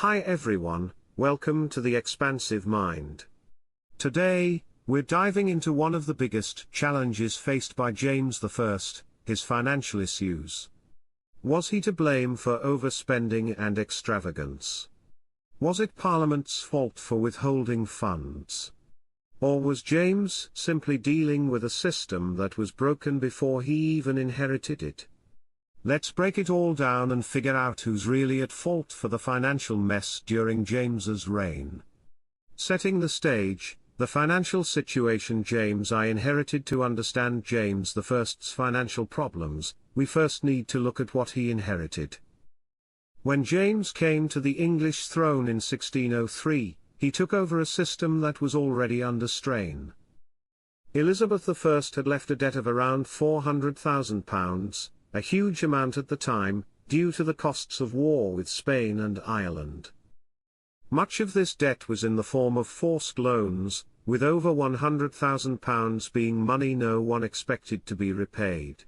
Hi everyone, welcome to the Expansive Mind. Today, we're diving into one of the biggest challenges faced by James I, his financial issues. Was he to blame for overspending and extravagance? Was it Parliament's fault for withholding funds? Or was James simply dealing with a system that was broken before he even inherited it? Let's break it all down and figure out who's really at fault for the financial mess during James's reign. Setting the stage, the financial situation James I inherited. To understand James I's financial problems, we first need to look at what he inherited. When James came to the English throne in 1603, he took over a system that was already under strain. Elizabeth I had left a debt of around £400,000, a huge amount at the time, due to the costs of war with Spain and Ireland. Much of this debt was in the form of forced loans, with over £100,000 being money no one expected to be repaid.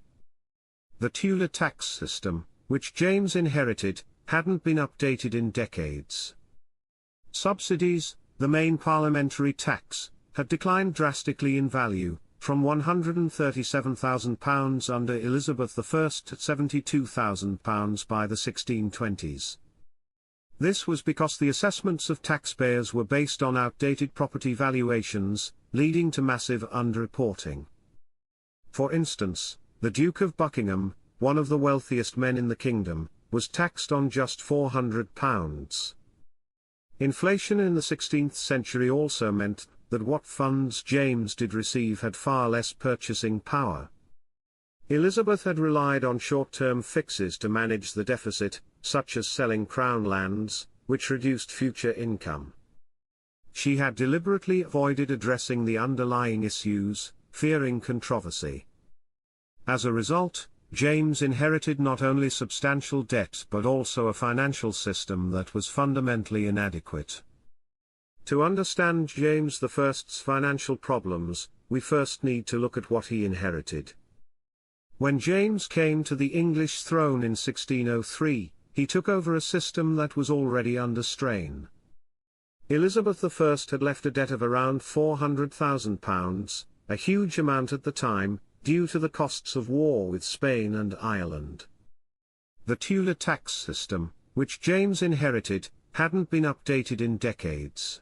The Tudor tax system, which James inherited, hadn't been updated in decades. Subsidies, the main parliamentary tax, had declined drastically in value, from £137,000 under Elizabeth I to £72,000 by the 1620s. This was because the assessments of taxpayers were based on outdated property valuations, leading to massive underreporting. For instance, the Duke of Buckingham, one of the wealthiest men in the kingdom, was taxed on just £400. Inflation in the 16th century also meant that what funds James did receive had far less purchasing power. Elizabeth had relied on short-term fixes to manage the deficit, such as selling crown lands, which reduced future income. She had deliberately avoided addressing the underlying issues, fearing controversy. As a result, James inherited not only substantial debt but also a financial system that was fundamentally inadequate. To understand James I's financial problems, we first need to look at what he inherited. When James came to the English throne in 1603, he took over a system that was already under strain. Elizabeth I had left a debt of around £400,000, a huge amount at the time, due to the costs of war with Spain and Ireland. The Tudor tax system, which James inherited, hadn't been updated in decades.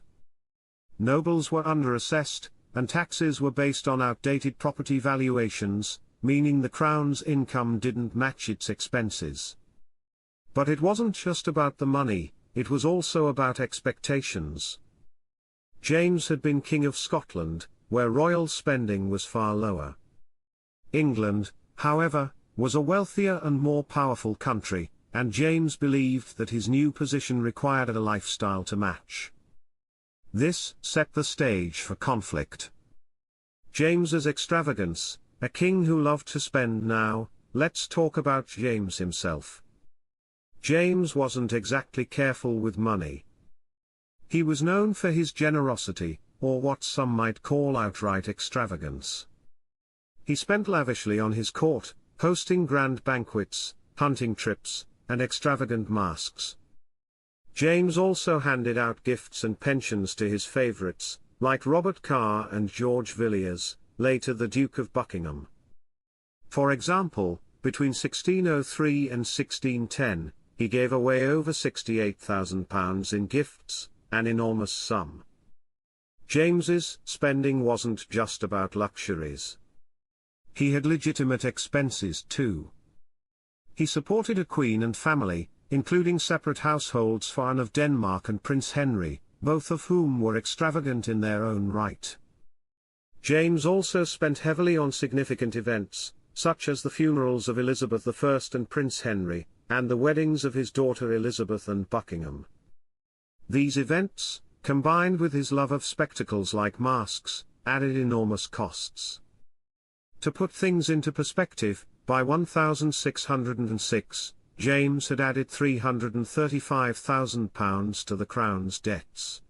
Nobles were underassessed, and taxes were based on outdated property valuations, meaning the crown's income didn't match its expenses. But it wasn't just about the money, it was also about expectations. James had been King of Scotland, where royal spending was far lower. England, however, was a wealthier and more powerful country, and James believed that his new position required a lifestyle to match. This set the stage for conflict. James's extravagance, a king who loved to spend. Now, let's talk about James himself. James wasn't exactly careful with money. He was known for his generosity, or what some might call outright extravagance. He spent lavishly on his court, hosting grand banquets, hunting trips, and extravagant masques. James also handed out gifts and pensions to his favorites, like Robert Carr and George Villiers, later the Duke of Buckingham. For example, between 1603 and 1610, he gave away over £68,000 in gifts, an enormous sum. James's spending wasn't just about luxuries. He had legitimate expenses too. He supported a queen and family, including separate households for Anne of Denmark and Prince Henry, both of whom were extravagant in their own right. James also spent heavily on significant events, such as the funerals of Elizabeth I and Prince Henry, and the weddings of his daughter Elizabeth and Buckingham. These events, combined with his love of spectacles like masks, added enormous costs. To put things into perspective, by 1606, James had added £335,000 to the crown's debts.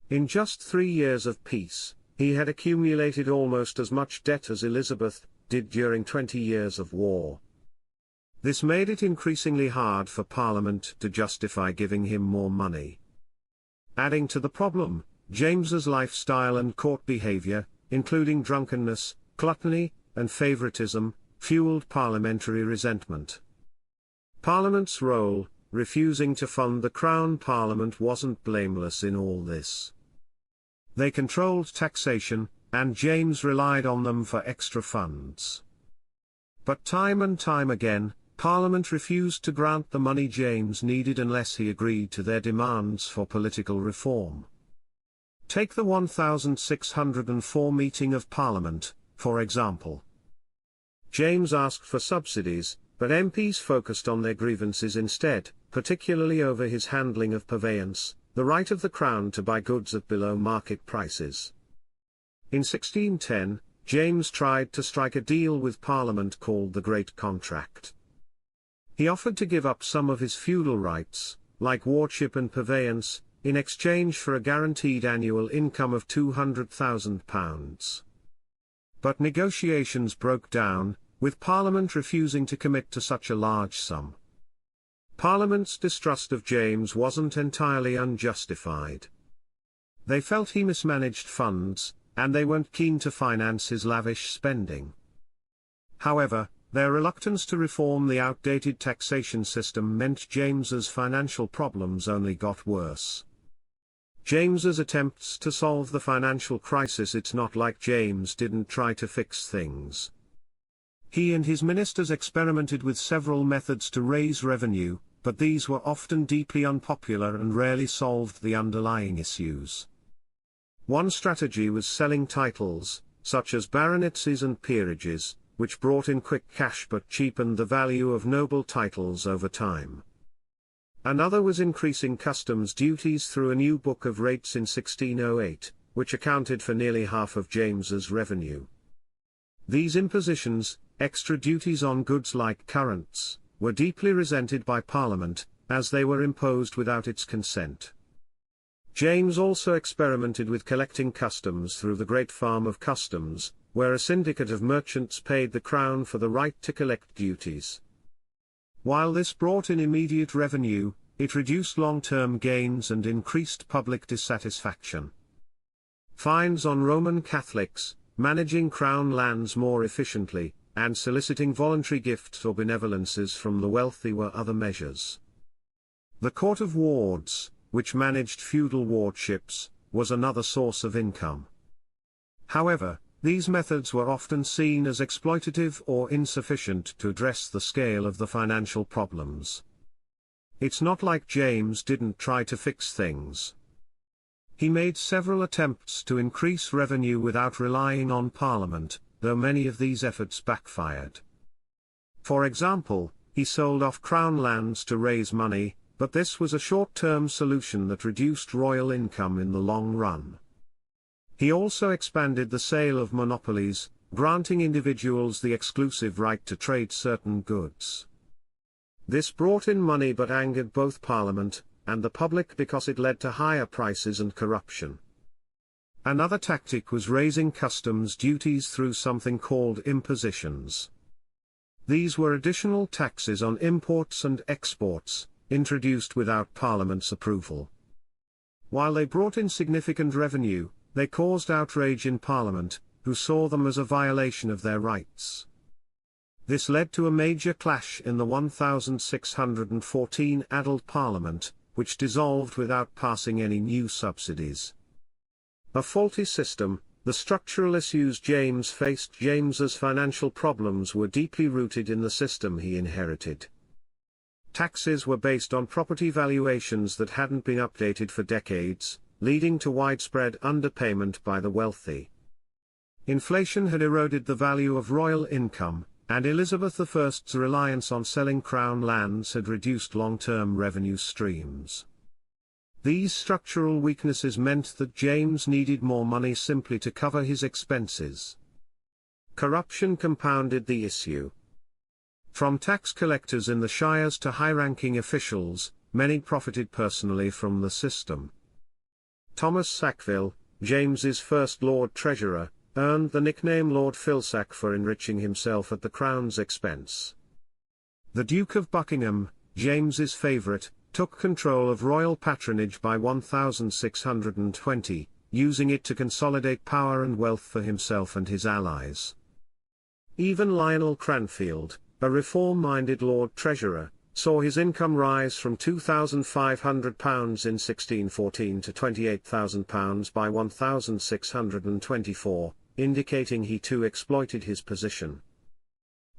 In just 3 years of peace, he had accumulated almost as much debt as Elizabeth did during 20 years of war. This made it increasingly hard for Parliament to justify giving him more money. Adding to the problem, James's lifestyle and court behaviour, including drunkenness, gluttony, and favouritism, fueled parliamentary resentment. Parliament's role, refusing to fund the Crown Parliament, wasn't blameless in all this. They controlled taxation, and James relied on them for extra funds. But time and time again, Parliament refused to grant the money James needed unless he agreed to their demands for political reform. Take the 1604 meeting of Parliament, for example. James asked for subsidies, but MPs focused on their grievances instead, particularly over his handling of purveyance, the right of the Crown to buy goods at below market prices. In 1610, James tried to strike a deal with Parliament called the Great Contract. He offered to give up some of his feudal rights, like wardship and purveyance, in exchange for a guaranteed annual income of £200,000. But negotiations broke down, with Parliament refusing to commit to such a large sum. Parliament's distrust of James wasn't entirely unjustified. They felt he mismanaged funds, and they weren't keen to finance his lavish spending. However, their reluctance to reform the outdated taxation system meant James's financial problems only got worse. James's attempts to solve the financial crisis. It's not like James didn't try to fix things. He and his ministers experimented with several methods to raise revenue, but these were often deeply unpopular and rarely solved the underlying issues. One strategy was selling titles, such as baronetcies and peerages, which brought in quick cash but cheapened the value of noble titles over time. Another was increasing customs duties through a new book of rates in 1608, which accounted for nearly half of James's revenue. These impositions, extra duties on goods like currants, were deeply resented by Parliament, as they were imposed without its consent. James also experimented with collecting customs through the Great Farm of Customs, where a syndicate of merchants paid the Crown for the right to collect duties. While this brought in immediate revenue, it reduced long-term gains and increased public dissatisfaction. Fines on Roman Catholics, managing Crown lands more efficiently, and soliciting voluntary gifts or benevolences from the wealthy were other measures. The Court of Wards, which managed feudal wardships, was another source of income. However, these methods were often seen as exploitative or insufficient to address the scale of the financial problems. It's not like James didn't try to fix things. He made several attempts to increase revenue without relying on Parliament, though many of these efforts backfired. For example, he sold off Crown lands to raise money, but this was a short-term solution that reduced royal income in the long run. He also expanded the sale of monopolies, granting individuals the exclusive right to trade certain goods. This brought in money but angered both Parliament and the public because it led to higher prices and corruption. Another tactic was raising customs duties through something called impositions. These were additional taxes on imports and exports, introduced without Parliament's approval. While they brought in significant revenue, they caused outrage in Parliament, who saw them as a violation of their rights. This led to a major clash in the 1614 Adult Parliament, which dissolved without passing any new subsidies. A faulty system, the structural issues James faced. James's financial problems were deeply rooted in the system he inherited. Taxes were based on property valuations that hadn't been updated for decades, leading to widespread underpayment by the wealthy. Inflation had eroded the value of royal income, and Elizabeth I's reliance on selling Crown lands had reduced long-term revenue streams. These structural weaknesses meant that James needed more money simply to cover his expenses. Corruption compounded the issue. From tax collectors in the shires to high-ranking officials, many profited personally from the system. Thomas Sackville, James's first Lord Treasurer, earned the nickname Lord Filsack for enriching himself at the Crown's expense. The Duke of Buckingham, James's favourite, took control of royal patronage by 1620, using it to consolidate power and wealth for himself and his allies. Even Lionel Cranfield, a reform-minded Lord Treasurer, saw his income rise from £2,500 in 1614 to £28,000 by 1624, indicating he too exploited his position.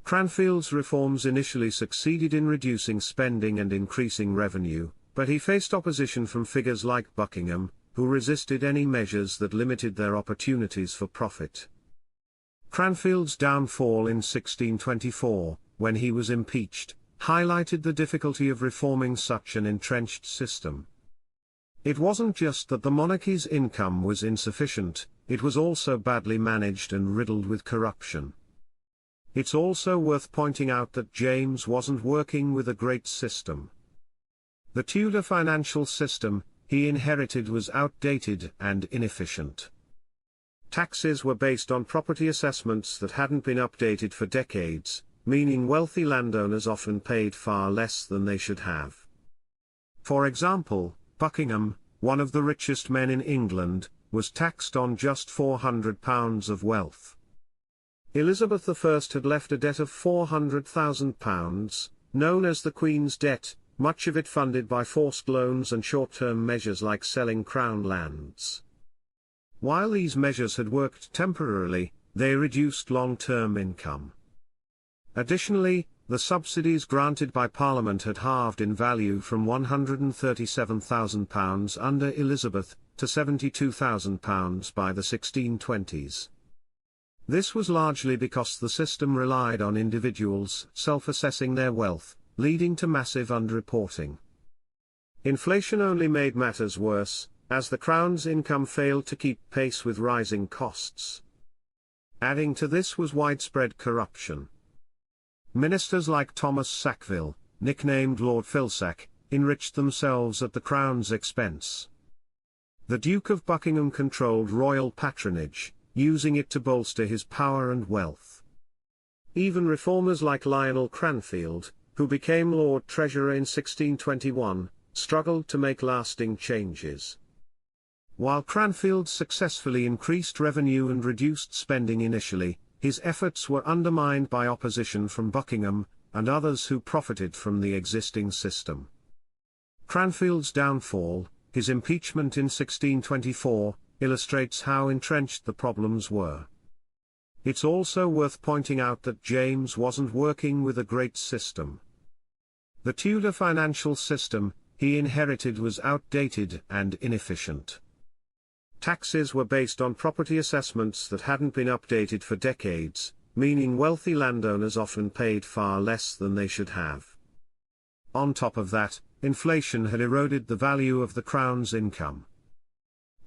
Cranfield's reforms initially succeeded in reducing spending and increasing revenue, but he faced opposition from figures like Buckingham, who resisted any measures that limited their opportunities for profit. Cranfield's downfall in 1624, when he was impeached, highlighted the difficulty of reforming such an entrenched system. It wasn't just that the monarchy's income was insufficient, it was also badly managed and riddled with corruption. It's also worth pointing out that James wasn't working with a great system. The Tudor financial system he inherited was outdated and inefficient. Taxes were based on property assessments that hadn't been updated for decades, meaning wealthy landowners often paid far less than they should have. For example, Buckingham, one of the richest men in England, was taxed on just £400 of wealth. Elizabeth I had left a debt of £400,000, known as the Queen's debt, much of it funded by forced loans and short-term measures like selling crown lands. While these measures had worked temporarily, they reduced long-term income. Additionally, the subsidies granted by Parliament had halved in value from £137,000 under Elizabeth to £72,000 by the 1620s. This was largely because the system relied on individuals self-assessing their wealth, leading to massive underreporting. Inflation only made matters worse, as the Crown's income failed to keep pace with rising costs. Adding to this was widespread corruption. Ministers like Thomas Sackville, nicknamed Lord Filsack, enriched themselves at the Crown's expense. The Duke of Buckingham controlled royal patronage, using it to bolster his power and wealth. Even reformers like Lionel Cranfield, who became Lord Treasurer in 1621, struggled to make lasting changes. While Cranfield successfully increased revenue and reduced spending initially, his efforts were undermined by opposition from Buckingham, and others who profited from the existing system. Cranfield's downfall, his impeachment in 1624, illustrates how entrenched the problems were. It's also worth pointing out that James wasn't working with a great system. The Tudor financial system he inherited was outdated and inefficient. Taxes were based on property assessments that hadn't been updated for decades, meaning wealthy landowners often paid far less than they should have. On top of that, inflation had eroded the value of the Crown's income.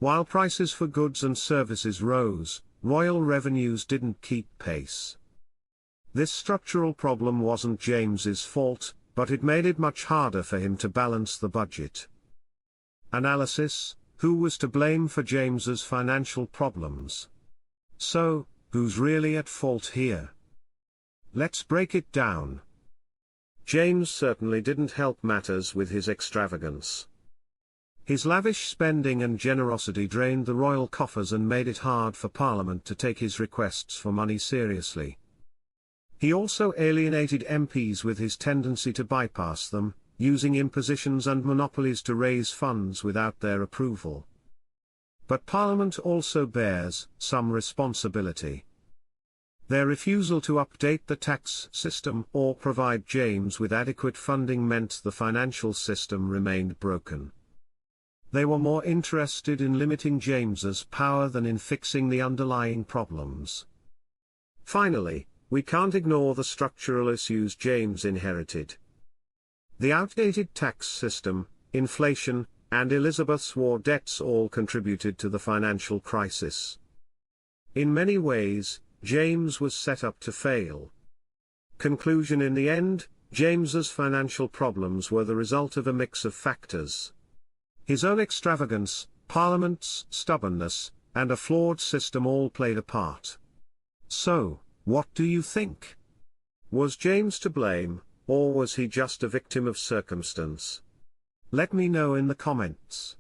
While prices for goods and services rose, royal revenues didn't keep pace. This structural problem wasn't James's fault, but it made it much harder for him to balance the budget. Analysis: who was to blame for James's financial problems? So, who's really at fault here? Let's break it down. James certainly didn't help matters with his extravagance. His lavish spending and generosity drained the royal coffers and made it hard for Parliament to take his requests for money seriously. He also alienated MPs with his tendency to bypass them, using impositions and monopolies to raise funds without their approval. But Parliament also bears some responsibility. Their refusal to update the tax system or provide James with adequate funding meant the financial system remained broken. They were more interested in limiting James's power than in fixing the underlying problems. Finally, we can't ignore the structural issues James inherited. The outdated tax system, inflation, and Elizabeth's war debts all contributed to the financial crisis. In many ways, James was set up to fail. Conclusion: in the end, James's financial problems were the result of a mix of factors. His own extravagance, Parliament's stubbornness, and a flawed system all played a part. So, what do you think? Was James to blame, or was he just a victim of circumstance? Let me know in the comments.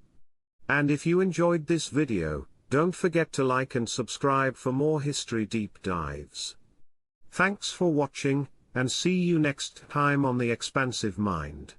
And if you enjoyed this video, don't forget to like and subscribe for more history deep dives. Thanks for watching, and see you next time on The Expansive Mind.